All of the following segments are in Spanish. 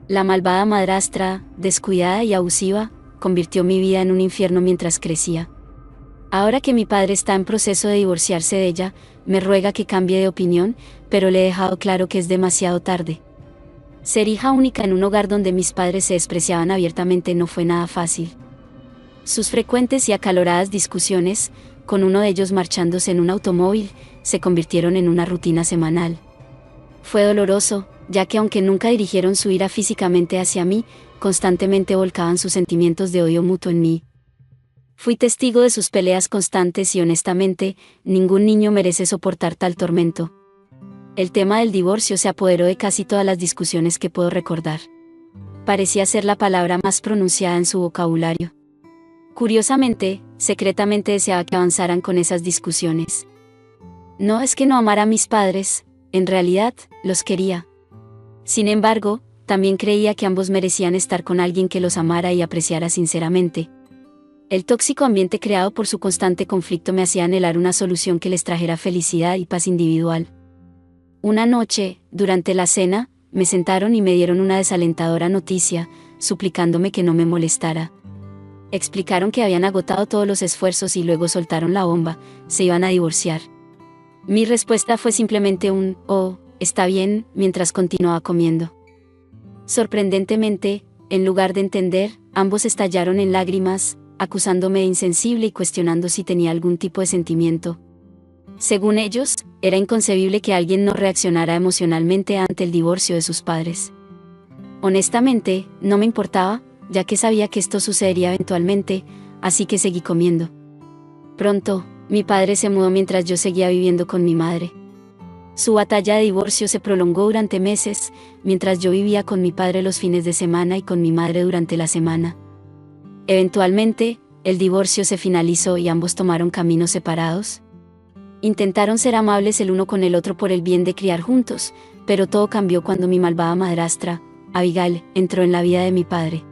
La malvada madrastra, descuidada y abusiva, convirtió mi vida en un infierno mientras crecía. Ahora que mi padre está en proceso de divorciarse de ella, me ruega que cambie de opinión, pero le he dejado claro que es demasiado tarde. Ser hija única en un hogar donde mis padres se despreciaban abiertamente no fue nada fácil. Sus frecuentes y acaloradas discusiones, con uno de ellos marchándose en un automóvil, se convirtieron en una rutina semanal. Fue doloroso, ya que aunque nunca dirigieron su ira físicamente hacia mí, constantemente volcaban sus sentimientos de odio mutuo en mí. Fui testigo de sus peleas constantes y honestamente, ningún niño merece soportar tal tormento. El tema del divorcio se apoderó de casi todas las discusiones que puedo recordar. Parecía ser la palabra más pronunciada en su vocabulario. Curiosamente, secretamente deseaba que avanzaran con esas discusiones. No es que no amara a mis padres, en realidad, los quería. Sin embargo, también creía que ambos merecían estar con alguien que los amara y apreciara sinceramente. El tóxico ambiente creado por su constante conflicto me hacía anhelar una solución que les trajera felicidad y paz individual. Una noche, durante la cena, me sentaron y me dieron una desalentadora noticia, suplicándome que no me molestara. Explicaron que habían agotado todos los esfuerzos y luego soltaron la bomba, se iban a divorciar. Mi respuesta fue simplemente un «oh, está bien», mientras continuaba comiendo. Sorprendentemente, en lugar de entender, ambos estallaron en lágrimas, acusándome de insensible y cuestionando si tenía algún tipo de sentimiento. Según ellos, era inconcebible que alguien no reaccionara emocionalmente ante el divorcio de sus padres. Honestamente, no me importaba, ya que sabía que esto sucedería eventualmente, así que seguí comiendo. Pronto, mi padre se mudó mientras yo seguía viviendo con mi madre. Su batalla de divorcio se prolongó durante meses, mientras yo vivía con mi padre los fines de semana y con mi madre durante la semana. Eventualmente, el divorcio se finalizó y ambos tomaron caminos separados. Intentaron ser amables el uno con el otro por el bien de criar juntos, pero todo cambió cuando mi malvada madrastra, Abigail, entró en la vida de mi padre.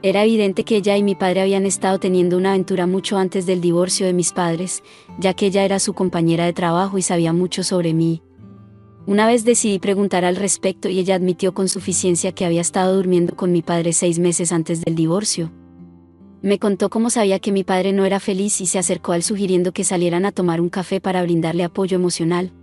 Era evidente que ella y mi padre habían estado teniendo una aventura mucho antes del divorcio de mis padres, ya que ella era su compañera de trabajo y sabía mucho sobre mí. Una vez decidí preguntar al respecto y ella admitió con suficiencia que había estado durmiendo con mi padre 6 meses antes del divorcio. Me contó cómo sabía que mi padre no era feliz y se acercó a él sugiriendo que salieran a tomar un café para brindarle apoyo emocional.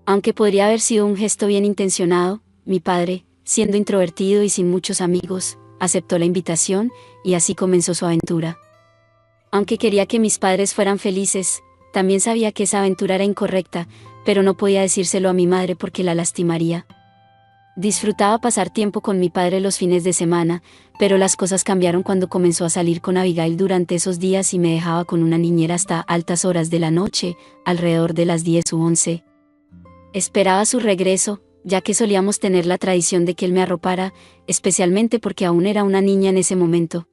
Aunque podría haber sido un gesto bien intencionado, mi padre, siendo introvertido y sin muchos amigos, aceptó la invitación, y así comenzó su aventura. Aunque quería que mis padres fueran felices, también sabía que esa aventura era incorrecta, pero no podía decírselo a mi madre porque la lastimaría. Disfrutaba pasar tiempo con mi padre los fines de semana, pero las cosas cambiaron cuando comenzó a salir con Abigail durante esos días y me dejaba con una niñera hasta altas horas de la noche, alrededor de las 10 u 11. Esperaba su regreso, ya que solíamos tener la tradición de que él me arropara, especialmente porque aún era una niña en ese momento.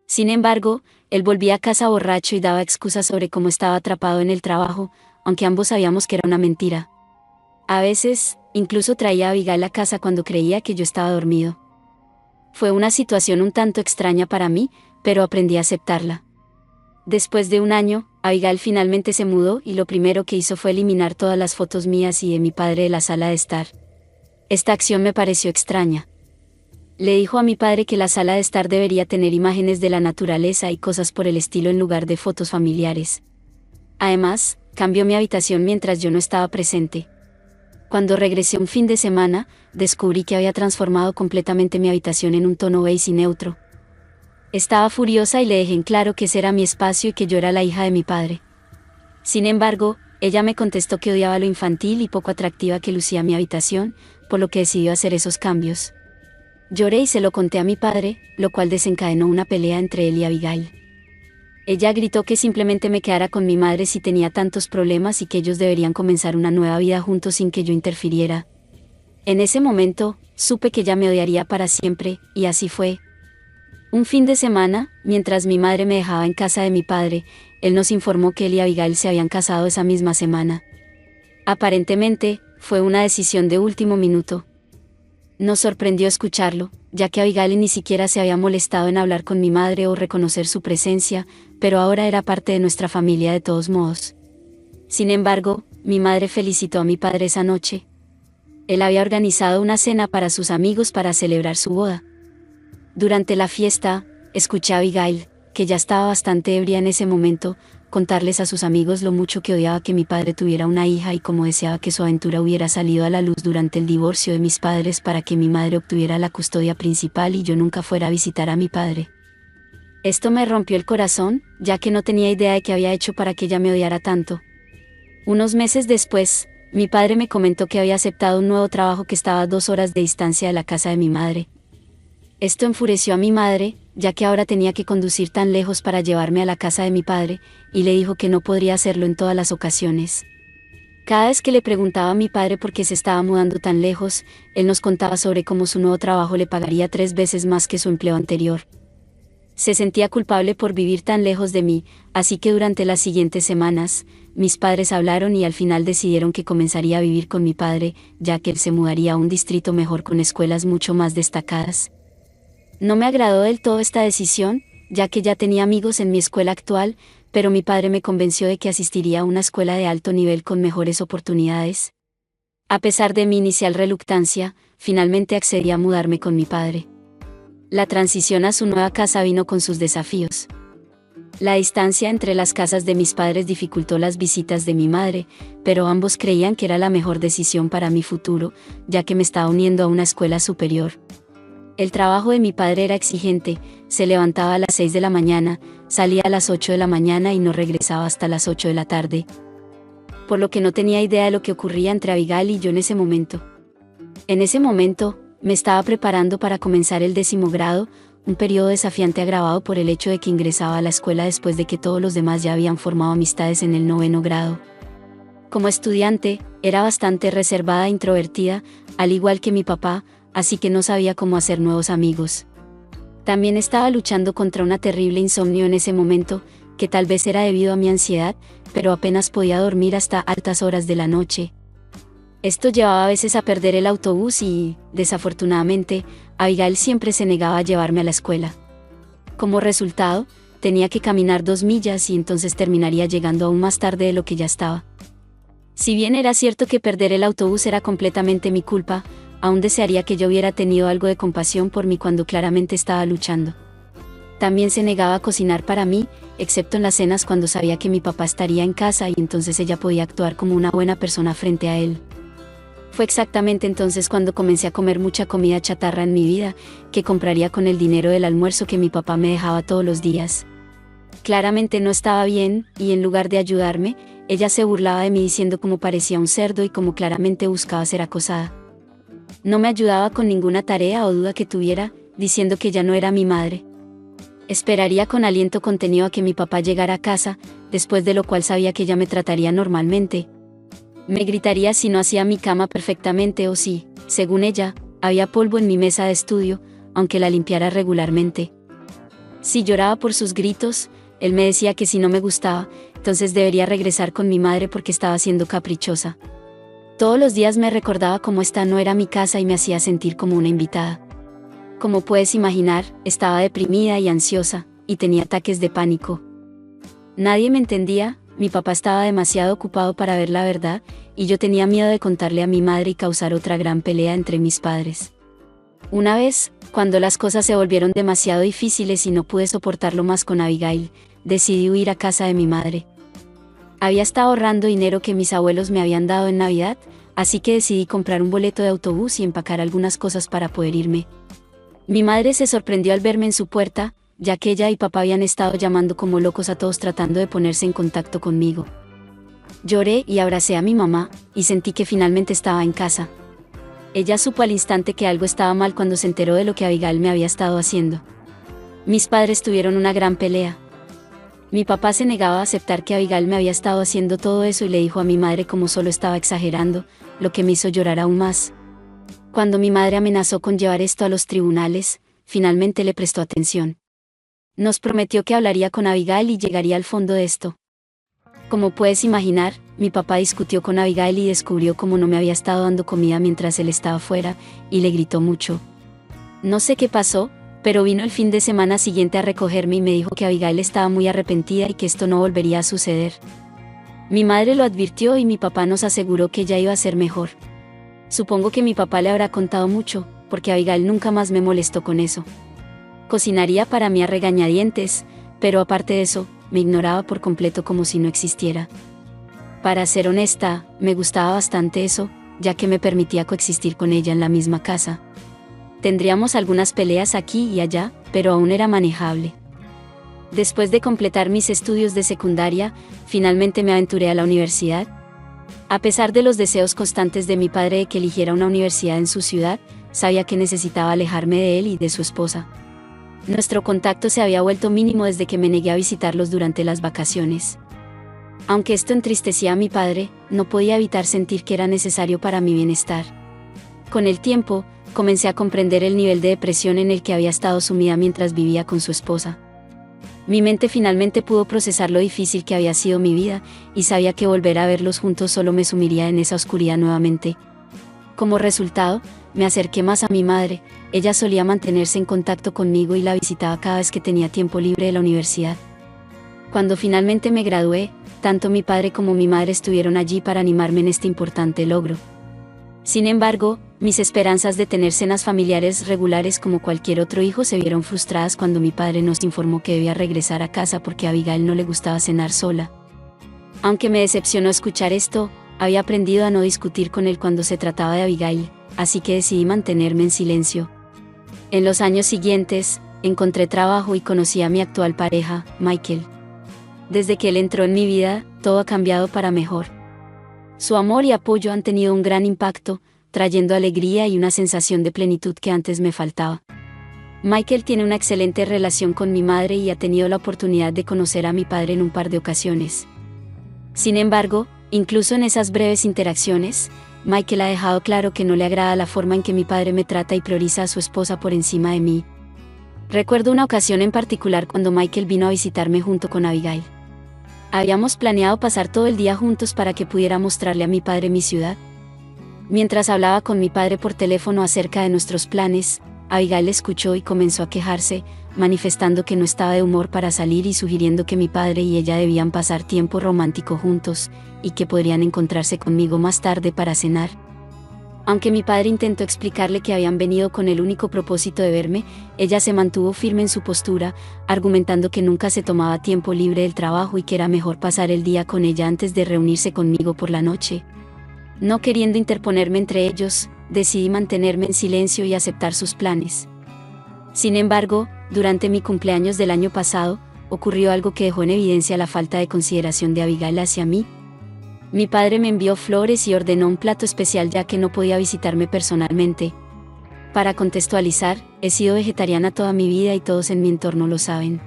Sin embargo, él volvía a casa borracho y daba excusas sobre cómo estaba atrapado en el trabajo, aunque ambos sabíamos que era una mentira. A veces, incluso traía a Abigail a casa cuando creía que yo estaba dormido. Fue una situación un tanto extraña para mí, pero aprendí a aceptarla. Después de un año, Abigail finalmente se mudó y lo primero que hizo fue eliminar todas las fotos mías y de mi padre de la sala de estar. Esta acción me pareció extraña. Le dijo a mi padre que la sala de estar debería tener imágenes de la naturaleza y cosas por el estilo en lugar de fotos familiares. Además, cambió mi habitación mientras yo no estaba presente. Cuando regresé un fin de semana, descubrí que había transformado completamente mi habitación en un tono beige y neutro. Estaba furiosa y le dejé en claro que ese era mi espacio y que yo era la hija de mi padre. Sin embargo, ella me contestó que odiaba lo infantil y poco atractiva que lucía mi habitación, por lo que decidió hacer esos cambios. Lloré y se lo conté a mi padre, lo cual desencadenó una pelea entre él y Abigail. Ella gritó que simplemente me quedara con mi madre si tenía tantos problemas y que ellos deberían comenzar una nueva vida juntos sin que yo interfiriera. En ese momento, supe que ella me odiaría para siempre, y así fue. Un fin de semana, mientras mi madre me dejaba en casa de mi padre, él nos informó que él y Abigail se habían casado esa misma semana. Aparentemente, fue una decisión de último minuto. Nos sorprendió escucharlo, ya que Abigail ni siquiera se había molestado en hablar con mi madre o reconocer su presencia, pero ahora era parte de nuestra familia de todos modos. Sin embargo, mi madre felicitó a mi padre esa noche. Él había organizado una cena para sus amigos para celebrar su boda. Durante la fiesta, escuché a Abigail, que ya estaba bastante ebria en ese momento, contarles a sus amigos lo mucho que odiaba que mi padre tuviera una hija y cómo deseaba que su aventura hubiera salido a la luz durante el divorcio de mis padres para que mi madre obtuviera la custodia principal y yo nunca fuera a visitar a mi padre. Esto me rompió el corazón, ya que no tenía idea de qué había hecho para que ella me odiara tanto. Unos meses después, mi padre me comentó que había aceptado un nuevo trabajo que estaba a 2 horas de distancia de la casa de mi madre. Esto enfureció a mi madre, ya que ahora tenía que conducir tan lejos para llevarme a la casa de mi padre, y le dijo que no podría hacerlo en todas las ocasiones. Cada vez que le preguntaba a mi padre por qué se estaba mudando tan lejos, él nos contaba sobre cómo su nuevo trabajo le pagaría 3 veces más que su empleo anterior. Se sentía culpable por vivir tan lejos de mí, así que durante las siguientes semanas, mis padres hablaron y al final decidieron que comenzaría a vivir con mi padre, ya que él se mudaría a un distrito mejor con escuelas mucho más destacadas. No me agradó del todo esta decisión, ya que ya tenía amigos en mi escuela actual, pero mi padre me convenció de que asistiría a una escuela de alto nivel con mejores oportunidades. A pesar de mi inicial reluctancia, finalmente accedí a mudarme con mi padre. La transición a su nueva casa vino con sus desafíos. La distancia entre las casas de mis padres dificultó las visitas de mi madre, pero ambos creían que era la mejor decisión para mi futuro, ya que me estaba uniendo a una escuela superior. El trabajo de mi padre era exigente, se levantaba a las 6 de la mañana, salía a las 8 de la mañana y no regresaba hasta las 8 de la tarde. Por lo que no tenía idea de lo que ocurría entre Abigail y yo en ese momento. En ese momento, me estaba preparando para comenzar el 10º grado, un periodo desafiante agravado por el hecho de que ingresaba a la escuela después de que todos los demás ya habían formado amistades en el 9º grado. Como estudiante, era bastante reservada e introvertida, al igual que mi papá, así que no sabía cómo hacer nuevos amigos. También estaba luchando contra una terrible insomnio en ese momento, que tal vez era debido a mi ansiedad, pero apenas podía dormir hasta altas horas de la noche. Esto llevaba a veces a perder el autobús y, desafortunadamente, Abigail siempre se negaba a llevarme a la escuela. Como resultado, tenía que caminar 2 millas y entonces terminaría llegando aún más tarde de lo que ya estaba. Si bien era cierto que perder el autobús era completamente mi culpa, aún desearía que yo hubiera tenido algo de compasión por mí cuando claramente estaba luchando. También se negaba a cocinar para mí, excepto en las cenas cuando sabía que mi papá estaría en casa y entonces ella podía actuar como una buena persona frente a él. Fue exactamente entonces cuando comencé a comer mucha comida chatarra en mi vida, que compraría con el dinero del almuerzo que mi papá me dejaba todos los días. Claramente no estaba bien, y en lugar de ayudarme, ella se burlaba de mí diciendo cómo parecía un cerdo y cómo claramente buscaba ser acosada. No me ayudaba con ninguna tarea o duda que tuviera, diciendo que ya no era mi madre. Esperaría con aliento contenido a que mi papá llegara a casa, después de lo cual sabía que ella me trataría normalmente. Me gritaría si no hacía mi cama perfectamente o si, según ella, había polvo en mi mesa de estudio, aunque la limpiara regularmente. Si lloraba por sus gritos, él me decía que si no me gustaba, entonces debería regresar con mi madre porque estaba siendo caprichosa. Todos los días me recordaba cómo esta no era mi casa y me hacía sentir como una invitada. Como puedes imaginar, estaba deprimida y ansiosa, y tenía ataques de pánico. Nadie me entendía, mi papá estaba demasiado ocupado para ver la verdad, y yo tenía miedo de contarle a mi madre y causar otra gran pelea entre mis padres. Una vez, cuando las cosas se volvieron demasiado difíciles y no pude soportarlo más con Abigail, decidí huir a casa de mi madre. Había estado ahorrando dinero que mis abuelos me habían dado en Navidad, así que decidí comprar un boleto de autobús y empacar algunas cosas para poder irme. Mi madre se sorprendió al verme en su puerta, ya que ella y papá habían estado llamando como locos a todos tratando de ponerse en contacto conmigo. Lloré y abracé a mi mamá, y sentí que finalmente estaba en casa. Ella supo al instante que algo estaba mal cuando se enteró de lo que Abigail me había estado haciendo. Mis padres tuvieron una gran pelea. Mi papá se negaba a aceptar que Abigail me había estado haciendo todo eso y le dijo a mi madre como solo estaba exagerando, lo que me hizo llorar aún más. Cuando mi madre amenazó con llevar esto a los tribunales, finalmente le prestó atención. Nos prometió que hablaría con Abigail y llegaría al fondo de esto. Como puedes imaginar, mi papá discutió con Abigail y descubrió cómo no me había estado dando comida mientras él estaba fuera, y le gritó mucho. No sé qué pasó, pero vino el fin de semana siguiente a recogerme y me dijo que Abigail estaba muy arrepentida y que esto no volvería a suceder. Mi madre lo advirtió y mi papá nos aseguró que ya iba a ser mejor. Supongo que mi papá le habrá contado mucho, porque Abigail nunca más me molestó con eso. Cocinaría para mí a regañadientes, pero aparte de eso, me ignoraba por completo como si no existiera. Para ser honesta, me gustaba bastante eso, ya que me permitía coexistir con ella en la misma casa. Tendríamos algunas peleas aquí y allá, pero aún era manejable. Después de completar mis estudios de secundaria, finalmente me aventuré a la universidad. A pesar de los deseos constantes de mi padre de que eligiera una universidad en su ciudad, sabía que necesitaba alejarme de él y de su esposa. Nuestro contacto se había vuelto mínimo desde que me negué a visitarlos durante las vacaciones. Aunque esto entristecía a mi padre, no podía evitar sentir que era necesario para mi bienestar. Con el tiempo, comencé a comprender el nivel de depresión en el que había estado sumida mientras vivía con su esposa. Mi mente finalmente pudo procesar lo difícil que había sido mi vida, y sabía que volver a verlos juntos solo me sumiría en esa oscuridad nuevamente. Como resultado, me acerqué más a mi madre. Ella solía mantenerse en contacto conmigo y la visitaba cada vez que tenía tiempo libre de la universidad. Cuando finalmente me gradué, tanto mi padre como mi madre estuvieron allí para animarme en este importante logro. Sin embargo, mis esperanzas de tener cenas familiares regulares como cualquier otro hijo se vieron frustradas cuando mi padre nos informó que debía regresar a casa porque a Abigail no le gustaba cenar sola. Aunque me decepcionó escuchar esto, había aprendido a no discutir con él cuando se trataba de Abigail, así que decidí mantenerme en silencio. En los años siguientes, encontré trabajo y conocí a mi actual pareja, Michael. Desde que él entró en mi vida, todo ha cambiado para mejor. Su amor y apoyo han tenido un gran impacto, trayendo alegría y una sensación de plenitud que antes me faltaba. Michael tiene una excelente relación con mi madre y ha tenido la oportunidad de conocer a mi padre en un par de ocasiones. Sin embargo, incluso en esas breves interacciones, Michael ha dejado claro que no le agrada la forma en que mi padre me trata y prioriza a su esposa por encima de mí. Recuerdo una ocasión en particular cuando Michael vino a visitarme junto con Abigail. Habíamos planeado pasar todo el día juntos para que pudiera mostrarle a mi padre mi ciudad. Mientras hablaba con mi padre por teléfono acerca de nuestros planes, Abigail escuchó y comenzó a quejarse, manifestando que no estaba de humor para salir y sugiriendo que mi padre y ella debían pasar tiempo romántico juntos, y que podrían encontrarse conmigo más tarde para cenar. Aunque mi padre intentó explicarle que habían venido con el único propósito de verme, ella se mantuvo firme en su postura, argumentando que nunca se tomaba tiempo libre del trabajo y que era mejor pasar el día con ella antes de reunirse conmigo por la noche. No queriendo interponerme entre ellos, decidí mantenerme en silencio y aceptar sus planes. Sin embargo, durante mi cumpleaños del año pasado, ocurrió algo que dejó en evidencia la falta de consideración de Abigail hacia mí. Mi padre me envió flores y ordenó un plato especial ya que no podía visitarme personalmente. Para contextualizar, he sido vegetariana toda mi vida y todos en mi entorno lo saben.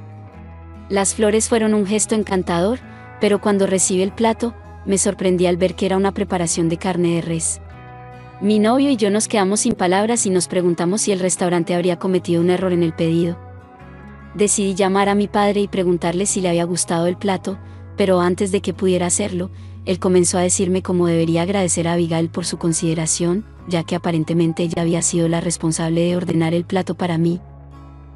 Las flores fueron un gesto encantador, pero cuando recibí el plato, me sorprendí al ver que era una preparación de carne de res. Mi novio y yo nos quedamos sin palabras y nos preguntamos si el restaurante habría cometido un error en el pedido. Decidí llamar a mi padre y preguntarle si le había gustado el plato, pero antes de que pudiera hacerlo, él comenzó a decirme cómo debería agradecer a Abigail por su consideración, ya que aparentemente ella había sido la responsable de ordenar el plato para mí.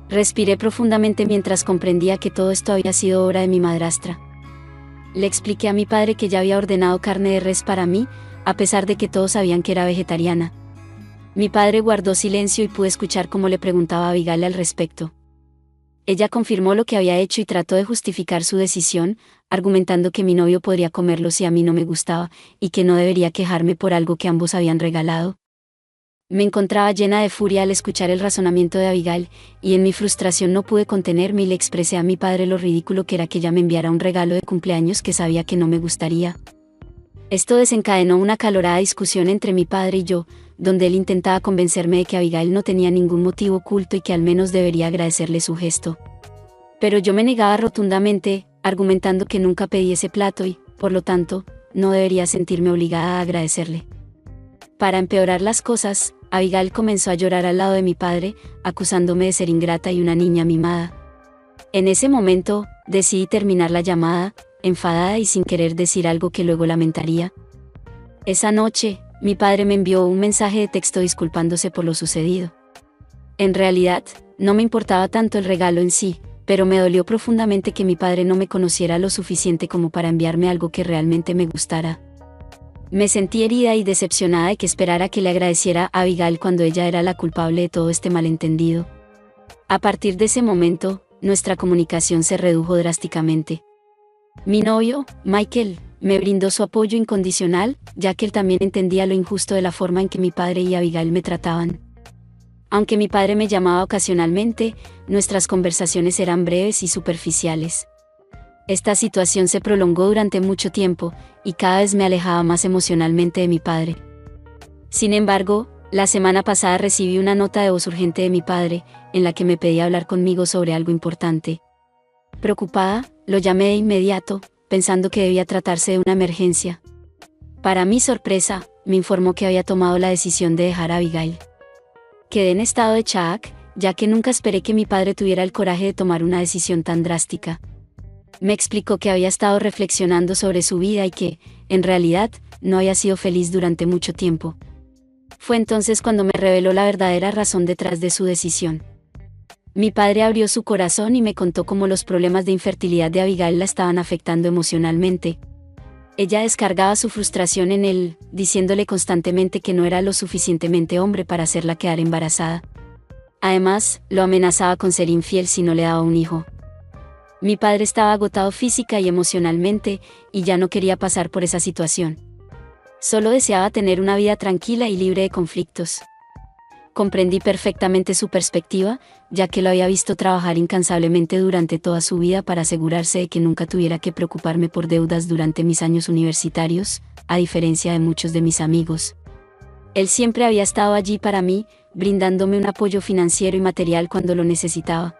Respiré profundamente mientras comprendía que todo esto había sido obra de mi madrastra. Le expliqué a mi padre que ya había ordenado carne de res para mí, a pesar de que todos sabían que era vegetariana. Mi padre guardó silencio y pude escuchar cómo le preguntaba a Abigail al respecto. Ella confirmó lo que había hecho y trató de justificar su decisión, argumentando que mi novio podría comerlo si a mí no me gustaba, y que no debería quejarme por algo que ambos habían regalado. Me encontraba llena de furia al escuchar el razonamiento de Abigail, y en mi frustración no pude contenerme y le expresé a mi padre lo ridículo que era que ella me enviara un regalo de cumpleaños que sabía que no me gustaría. Esto desencadenó una acalorada discusión entre mi padre y yo, donde él intentaba convencerme de que Abigail no tenía ningún motivo oculto y que al menos debería agradecerle su gesto. Pero yo me negaba rotundamente, argumentando que nunca pedí ese plato y, por lo tanto, no debería sentirme obligada a agradecerle. Para empeorar las cosas, Abigail comenzó a llorar al lado de mi padre, acusándome de ser ingrata y una niña mimada. En ese momento, decidí terminar la llamada, enfadada y sin querer decir algo que luego lamentaría. Esa noche, mi padre me envió un mensaje de texto disculpándose por lo sucedido. En realidad, no me importaba tanto el regalo en sí, pero me dolió profundamente que mi padre no me conociera lo suficiente como para enviarme algo que realmente me gustara. Me sentí herida y decepcionada de que esperara que le agradeciera a Abigail cuando ella era la culpable de todo este malentendido. A partir de ese momento, nuestra comunicación se redujo drásticamente. Mi novio, Michael, me brindó su apoyo incondicional, ya que él también entendía lo injusto de la forma en que mi padre y Abigail me trataban. Aunque mi padre me llamaba ocasionalmente, nuestras conversaciones eran breves y superficiales. Esta situación se prolongó durante mucho tiempo, y cada vez me alejaba más emocionalmente de mi padre. Sin embargo, la semana pasada recibí una nota de voz urgente de mi padre, en la que me pedía hablar conmigo sobre algo importante. Preocupada, lo llamé de inmediato, pensando que debía tratarse de una emergencia. Para mi sorpresa, me informó que había tomado la decisión de dejar a Abigail. Quedé en estado de shock, ya que nunca esperé que mi padre tuviera el coraje de tomar una decisión tan drástica. Me explicó que había estado reflexionando sobre su vida y que, en realidad, no había sido feliz durante mucho tiempo. Fue entonces cuando me reveló la verdadera razón detrás de su decisión. Mi padre abrió su corazón y me contó cómo los problemas de infertilidad de Abigail la estaban afectando emocionalmente. Ella descargaba su frustración en él, diciéndole constantemente que no era lo suficientemente hombre para hacerla quedar embarazada. Además, lo amenazaba con ser infiel si no le daba un hijo. Mi padre estaba agotado física y emocionalmente, y ya no quería pasar por esa situación. Solo deseaba tener una vida tranquila y libre de conflictos. Comprendí perfectamente su perspectiva, ya que lo había visto trabajar incansablemente durante toda su vida para asegurarse de que nunca tuviera que preocuparme por deudas durante mis años universitarios, a diferencia de muchos de mis amigos. Él siempre había estado allí para mí, brindándome un apoyo financiero y material cuando lo necesitaba.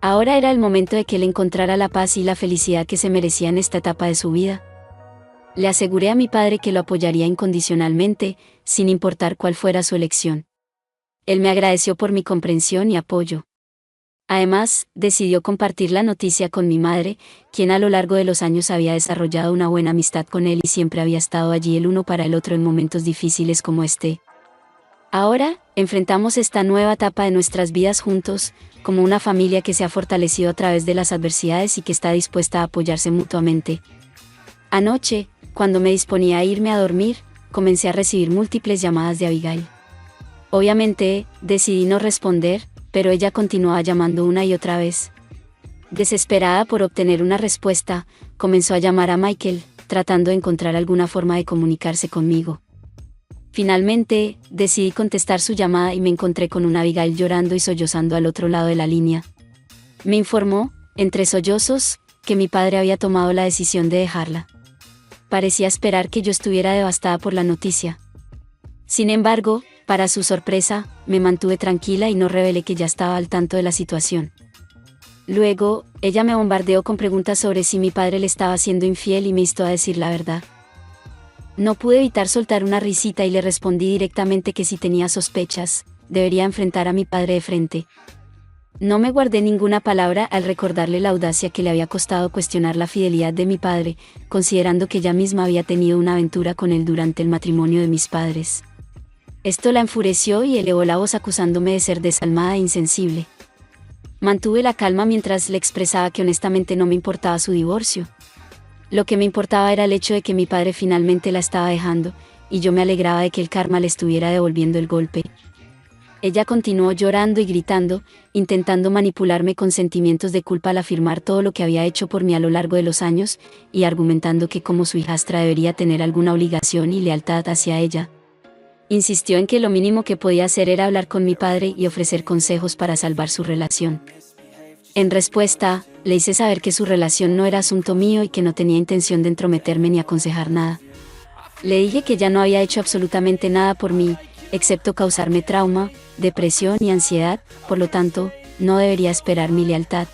Ahora era el momento de que él encontrara la paz y la felicidad que se merecía en esta etapa de su vida. Le aseguré a mi padre que lo apoyaría incondicionalmente, sin importar cuál fuera su elección. Él me agradeció por mi comprensión y apoyo. Además, decidió compartir la noticia con mi madre, quien a lo largo de los años había desarrollado una buena amistad con él y siempre había estado allí el uno para el otro en momentos difíciles como este. Ahora, enfrentamos esta nueva etapa de nuestras vidas juntos, como una familia que se ha fortalecido a través de las adversidades y que está dispuesta a apoyarse mutuamente. Anoche, cuando me disponía a irme a dormir, comencé a recibir múltiples llamadas de Abigail. Obviamente, decidí no responder, pero ella continuaba llamando una y otra vez. Desesperada por obtener una respuesta, comenzó a llamar a Michael, tratando de encontrar alguna forma de comunicarse conmigo. Finalmente, decidí contestar su llamada y me encontré con una Abigail llorando y sollozando al otro lado de la línea. Me informó, entre sollozos, que mi padre había tomado la decisión de dejarla. Parecía esperar que yo estuviera devastada por la noticia. Sin embargo, para su sorpresa, me mantuve tranquila y no revelé que ya estaba al tanto de la situación. Luego, ella me bombardeó con preguntas sobre si mi padre le estaba siendo infiel y me instó a decir la verdad. No pude evitar soltar una risita y le respondí directamente que si tenía sospechas, debería enfrentar a mi padre de frente. No me guardé ninguna palabra al recordarle la audacia que le había costado cuestionar la fidelidad de mi padre, considerando que ella misma había tenido una aventura con él durante el matrimonio de mis padres. Esto la enfureció y elevó la voz acusándome de ser desalmada e insensible. Mantuve la calma mientras le expresaba que honestamente no me importaba su divorcio. Lo que me importaba era el hecho de que mi padre finalmente la estaba dejando, y yo me alegraba de que el karma le estuviera devolviendo el golpe. Ella continuó llorando y gritando, intentando manipularme con sentimientos de culpa al afirmar todo lo que había hecho por mí a lo largo de los años, y argumentando que como su hijastra debería tener alguna obligación y lealtad hacia ella. Insistió en que lo mínimo que podía hacer era hablar con mi padre y ofrecer consejos para salvar su relación. En respuesta, le hice saber que su relación no era asunto mío y que no tenía intención de entrometerme ni aconsejar nada. Le dije que ya no había hecho absolutamente nada por mí, excepto causarme trauma, depresión y ansiedad, por lo tanto, no debería esperar mi lealtad.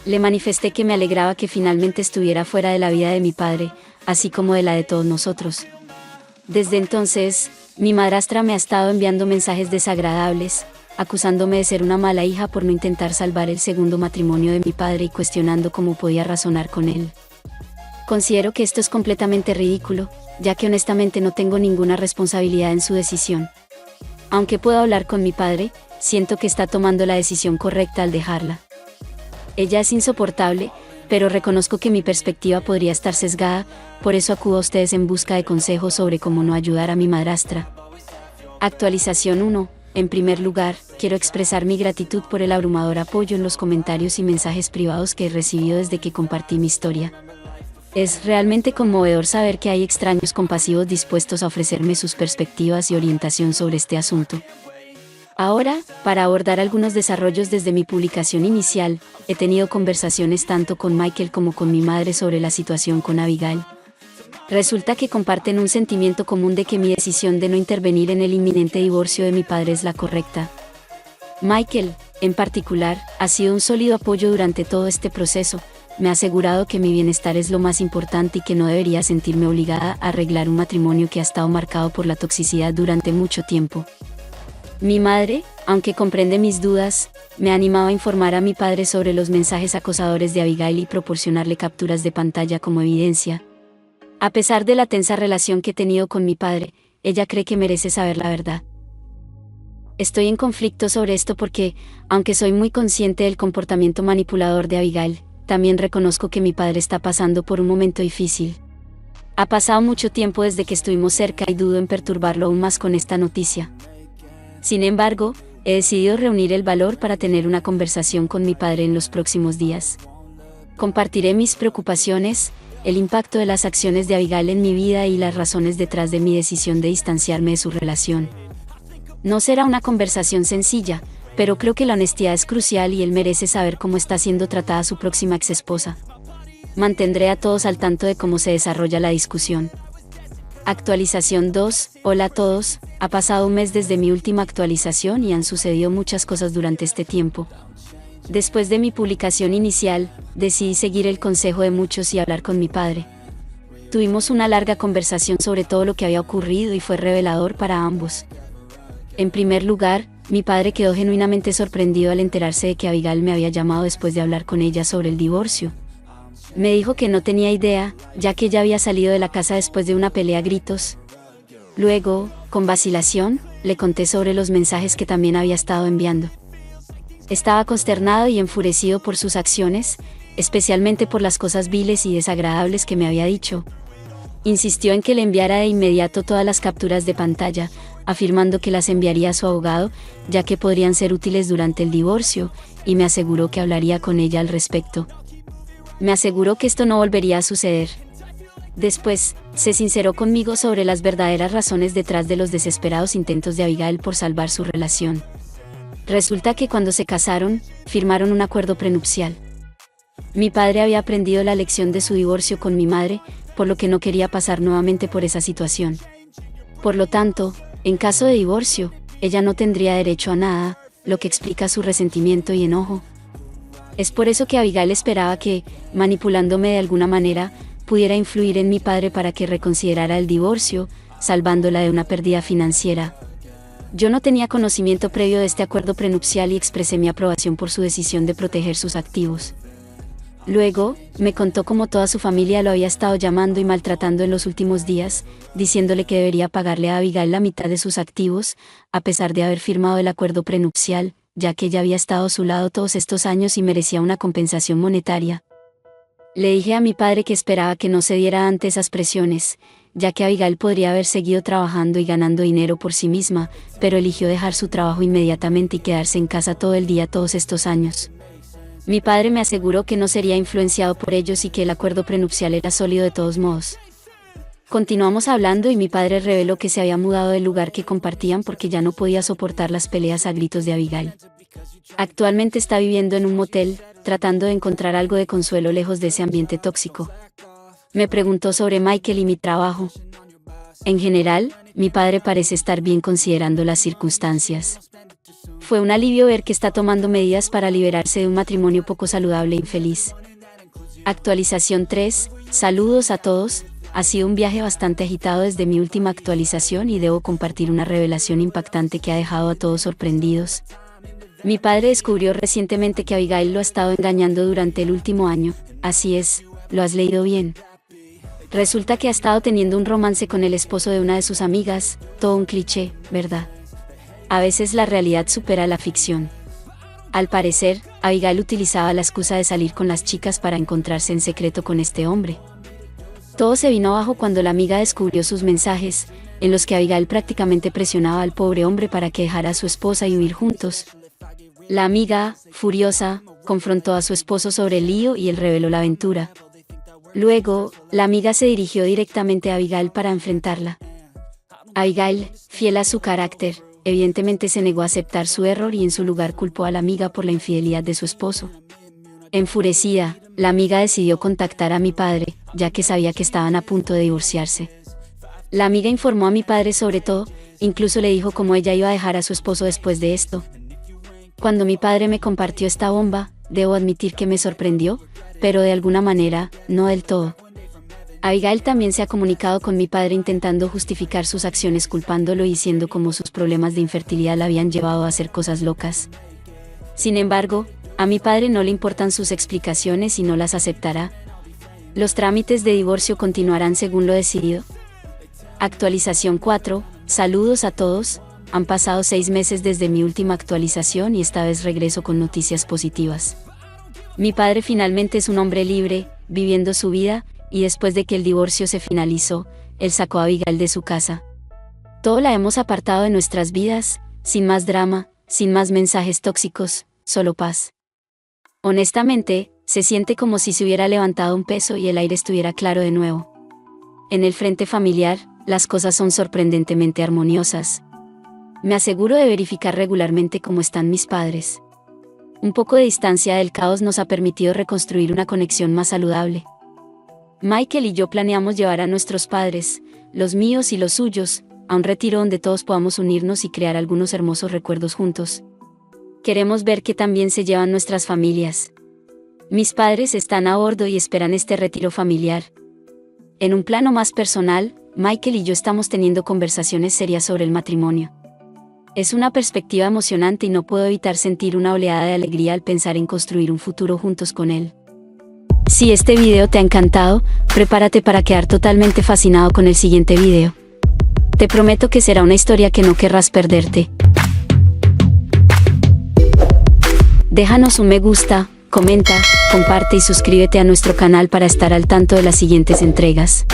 Le manifesté que me alegraba que finalmente estuviera fuera de la vida de mi padre, así como de la de todos nosotros. Desde entonces, mi madrastra me ha estado enviando mensajes desagradables, acusándome de ser una mala hija por no intentar salvar el segundo matrimonio de mi padre y cuestionando cómo podía razonar con él. Considero que esto es completamente ridículo, ya que honestamente no tengo ninguna responsabilidad en su decisión. Aunque puedo hablar con mi padre, siento que está tomando la decisión correcta al dejarla. Ella es insoportable, pero reconozco que mi perspectiva podría estar sesgada, por eso acudo a ustedes en busca de consejos sobre cómo no ayudar a mi madrastra. Actualización 1. En primer lugar, quiero expresar mi gratitud por el abrumador apoyo en los comentarios y mensajes privados que he recibido desde que compartí mi historia. Es realmente conmovedor saber que hay extraños compasivos dispuestos a ofrecerme sus perspectivas y orientación sobre este asunto. Ahora, para abordar algunos desarrollos desde mi publicación inicial, he tenido conversaciones tanto con Michael como con mi madre sobre la situación con Abigail. Resulta que comparten un sentimiento común de que mi decisión de no intervenir en el inminente divorcio de mi padre es la correcta. Michael, en particular, ha sido un sólido apoyo durante todo este proceso. Me ha asegurado que mi bienestar es lo más importante y que no debería sentirme obligada a arreglar un matrimonio que ha estado marcado por la toxicidad durante mucho tiempo. Mi madre, aunque comprende mis dudas, me ha animado a informar a mi padre sobre los mensajes acosadores de Abigail y proporcionarle capturas de pantalla como evidencia. A pesar de la tensa relación que he tenido con mi padre, ella cree que merece saber la verdad. Estoy en conflicto sobre esto porque, aunque soy muy consciente del comportamiento manipulador de Abigail, también reconozco que mi padre está pasando por un momento difícil. Ha pasado mucho tiempo desde que estuvimos cerca y dudo en perturbarlo aún más con esta noticia. Sin embargo, he decidido reunir el valor para tener una conversación con mi padre en los próximos días. Compartiré mis preocupaciones, el impacto de las acciones de Abigail en mi vida y las razones detrás de mi decisión de distanciarme de su relación. No será una conversación sencilla, pero creo que la honestidad es crucial y él merece saber cómo está siendo tratada su próxima exesposa. Mantendré a todos al tanto de cómo se desarrolla la discusión. Actualización 2. Hola a todos, ha pasado un mes desde mi última actualización y han sucedido muchas cosas durante este tiempo. Después de mi publicación inicial, decidí seguir el consejo de muchos y hablar con mi padre. Tuvimos una larga conversación sobre todo lo que había ocurrido y fue revelador para ambos. En primer lugar, mi padre quedó genuinamente sorprendido al enterarse de que Abigail me había llamado después de hablar con ella sobre el divorcio. Me dijo que no tenía idea, ya que ella había salido de la casa después de una pelea a gritos. Luego, con vacilación, le conté sobre los mensajes que también había estado enviando. Estaba consternado y enfurecido por sus acciones, especialmente por las cosas viles y desagradables que me había dicho. Insistió en que le enviara de inmediato todas las capturas de pantalla, afirmando que las enviaría a su abogado, ya que podrían ser útiles durante el divorcio, y me aseguró que hablaría con ella al respecto. Me aseguró que esto no volvería a suceder. Después, se sinceró conmigo sobre las verdaderas razones detrás de los desesperados intentos de Abigail por salvar su relación. Resulta que cuando se casaron, firmaron un acuerdo prenupcial. Mi padre había aprendido la lección de su divorcio con mi madre, por lo que no quería pasar nuevamente por esa situación. Por lo tanto, en caso de divorcio, ella no tendría derecho a nada, lo que explica su resentimiento y enojo. Es por eso que Abigail esperaba que, manipulándome de alguna manera, pudiera influir en mi padre para que reconsiderara el divorcio, salvándola de una pérdida financiera. Yo no tenía conocimiento previo de este acuerdo prenupcial y expresé mi aprobación por su decisión de proteger sus activos. Luego, me contó cómo toda su familia lo había estado llamando y maltratando en los últimos días, diciéndole que debería pagarle a Abigail la mitad de sus activos, a pesar de haber firmado el acuerdo prenupcial, ya que ella había estado a su lado todos estos años y merecía una compensación monetaria. Le dije a mi padre que esperaba que no cediera ante esas presiones, ya que Abigail podría haber seguido trabajando y ganando dinero por sí misma, pero eligió dejar su trabajo inmediatamente y quedarse en casa todo el día todos estos años. Mi padre me aseguró que no sería influenciado por ellos y que el acuerdo prenupcial era sólido de todos modos. Continuamos hablando y mi padre reveló que se había mudado del lugar que compartían porque ya no podía soportar las peleas a gritos de Abigail. Actualmente está viviendo en un motel, tratando de encontrar algo de consuelo lejos de ese ambiente tóxico. Me preguntó sobre Michael y mi trabajo. En general, mi padre parece estar bien considerando las circunstancias. Fue un alivio ver que está tomando medidas para liberarse de un matrimonio poco saludable e infeliz. Actualización 3. Saludos a todos. Ha sido un viaje bastante agitado desde mi última actualización y debo compartir una revelación impactante que ha dejado a todos sorprendidos. Mi padre descubrió recientemente que Abigail lo ha estado engañando durante el último año. Así es, lo has leído bien. Resulta que ha estado teniendo un romance con el esposo de una de sus amigas, todo un cliché, ¿verdad? A veces la realidad supera la ficción. Al parecer, Abigail utilizaba la excusa de salir con las chicas para encontrarse en secreto con este hombre. Todo se vino abajo cuando la amiga descubrió sus mensajes, en los que Abigail prácticamente presionaba al pobre hombre para que dejara a su esposa y huir juntos. La amiga, furiosa, confrontó a su esposo sobre el lío y él reveló la aventura. Luego, la amiga se dirigió directamente a Abigail para enfrentarla. Abigail, fiel a su carácter, evidentemente se negó a aceptar su error y en su lugar culpó a la amiga por la infidelidad de su esposo. Enfurecida, la amiga decidió contactar a mi padre, ya que sabía que estaban a punto de divorciarse. La amiga informó a mi padre sobre todo, incluso le dijo cómo ella iba a dejar a su esposo después de esto. Cuando mi padre me compartió esta bomba, debo admitir que me sorprendió, pero de alguna manera, no del todo. Abigail también se ha comunicado con mi padre intentando justificar sus acciones culpándolo y diciendo cómo sus problemas de infertilidad la habían llevado a hacer cosas locas. Sin embargo, a mi padre no le importan sus explicaciones y no las aceptará. Los trámites de divorcio continuarán según lo decidido. Actualización 4, saludos a todos, han pasado 6 meses desde mi última actualización y esta vez regreso con noticias positivas. Mi padre finalmente es un hombre libre, viviendo su vida, y después de que el divorcio se finalizó, él sacó a Abigail de su casa. Todo la hemos apartado de nuestras vidas, sin más drama, sin más mensajes tóxicos, solo paz. Honestamente, se siente como si se hubiera levantado un peso y el aire estuviera claro de nuevo. En el frente familiar, las cosas son sorprendentemente armoniosas. Me aseguro de verificar regularmente cómo están mis padres. Un poco de distancia del caos nos ha permitido reconstruir una conexión más saludable. Michael y yo planeamos llevar a nuestros padres, los míos y los suyos, a un retiro donde todos podamos unirnos y crear algunos hermosos recuerdos juntos. Queremos ver que también se llevan nuestras familias. Mis padres están a bordo y esperan este retiro familiar. En un plano más personal, Michael y yo estamos teniendo conversaciones serias sobre el matrimonio. Es una perspectiva emocionante y no puedo evitar sentir una oleada de alegría al pensar en construir un futuro juntos con él. Si este video te ha encantado, prepárate para quedar totalmente fascinado con el siguiente video. Te prometo que será una historia que no querrás perderte. Déjanos un me gusta, comenta, comparte y suscríbete a nuestro canal para estar al tanto de las siguientes entregas.